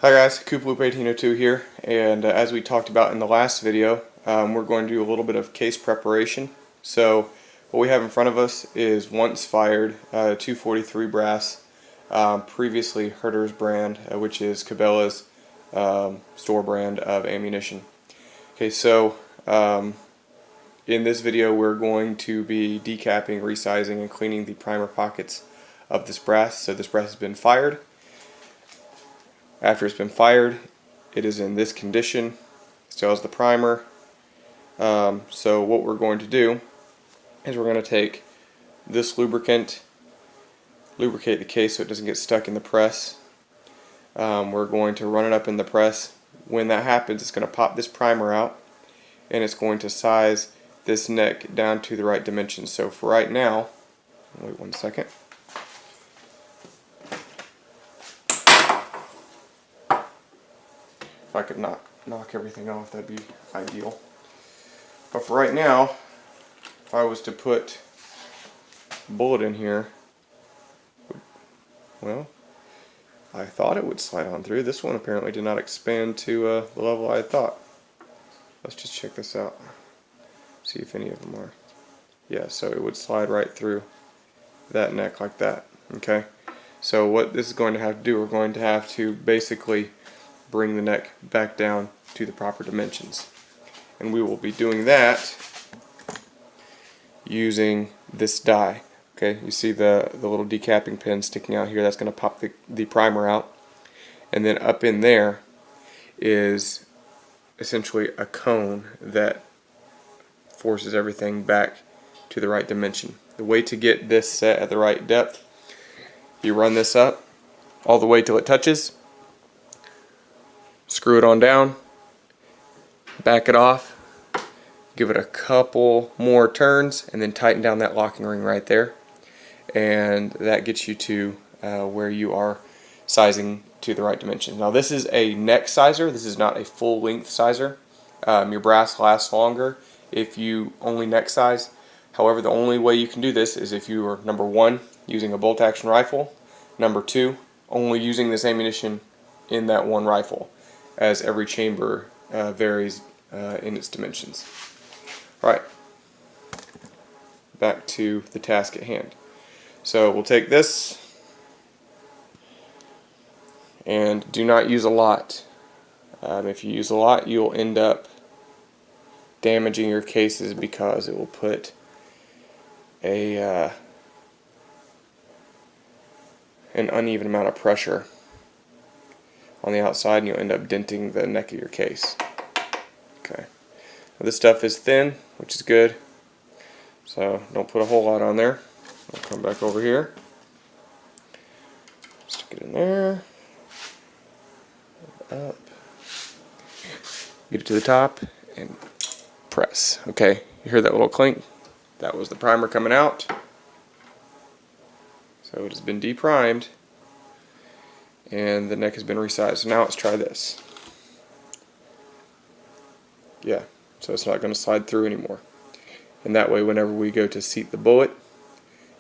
Hi guys, Loop1802 here, and as we talked about in the last video, we're going to do a little bit of case preparation. So what we have in front of us is once fired 243 brass, previously Herter's brand, which is Cabela's store brand of ammunition. Okay, so in this video we're going to be decapping, resizing, and cleaning the primer pockets of this brass. So this brass has been fired. After it's been fired, it is in this condition, still has the primer. So what we're going to do is we're going to take this lubricant, lubricate the case so it doesn't get stuck in the press. We're going to run it up in the press. When that happens, it's going to pop this primer out and it's going to size this neck down to the right dimensions. So for right now, wait one second. If I could knock everything off, that'd be ideal. But for right now, if I was to put a bullet in here, well, I thought it would slide on through. This one apparently did not expand to the level I had thought. Let's just check this out. See if any of them are. Yeah, so it would slide right through that neck like that. Okay, so what this is going to have to do, we're going to have to basically bring the neck back down to the proper dimensions, and we will be doing that using this die. Okay, you see the little decapping pin sticking out here. That's going to pop the primer out, and then up in there is essentially a cone that forces everything back to the right dimension. The way to get this set at the right depth, you run this up all the way till it touches, screw it on down, back it off, give it a couple more turns, and then tighten down that locking ring right there, and that gets you to where you are sizing to the right dimension. Now this is a neck sizer, this is not a full length sizer. Your brass lasts longer if you only neck size. However, the only way you can do this is if you are, number one, using a bolt action rifle, number two, only using this ammunition in that one rifle, as every chamber varies in its dimensions. Alright, back to the task at hand. So we'll take this, and do not use a lot. If you use a lot, you'll end up damaging your cases because it will put an uneven amount of pressure on the outside, and you'll end up denting the neck of your case. Okay, now this stuff is thin, which is good, so don't put a whole lot on there. I'll come back over here, stick it in there, up, get it to the top, and press. Okay, you hear that little clink? That was the primer coming out. So it has been deprimed, and the neck has been resized. So now let's try this. Yeah, so it's not going to slide through anymore. And that way, whenever we go to seat the bullet,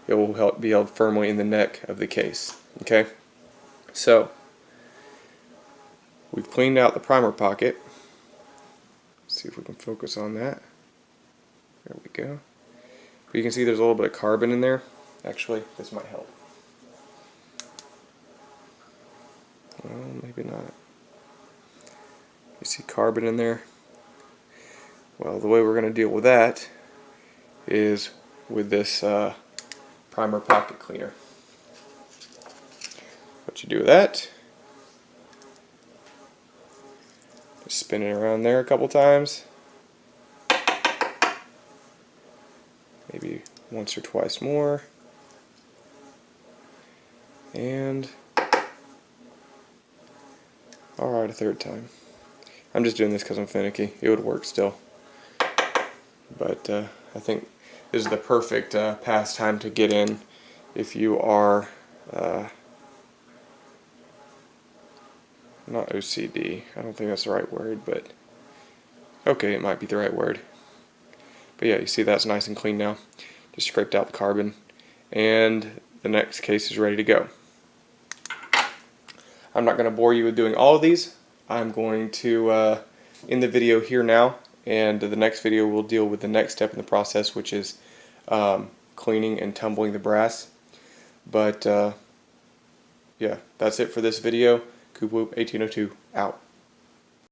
it will be held firmly in the neck of the case. Okay, so we've cleaned out the primer pocket. Let's see if we can focus on that. There we go. But you can see there's a little bit of carbon in there. Actually, this might help. Well, maybe not. You see carbon in there? Well, the way we're going to deal with that is with this primer pocket cleaner. What you do with that, just spin it around there a couple times, maybe once or twice more, and alright, a third time. I'm just doing this because I'm finicky. It would work still, but I think this is the perfect pastime to get in if you are not OCD. I don't think that's the right word, but okay, it might be the right word. But yeah, you see that's nice and clean now. Just scraped out the carbon, and the next case is ready to go. I'm not going to bore you with doing all of these. I'm going to end the video here now, and the next video will deal with the next step in the process, which is cleaning and tumbling the brass. But yeah, that's it for this video. Coop Whoop 1802 out.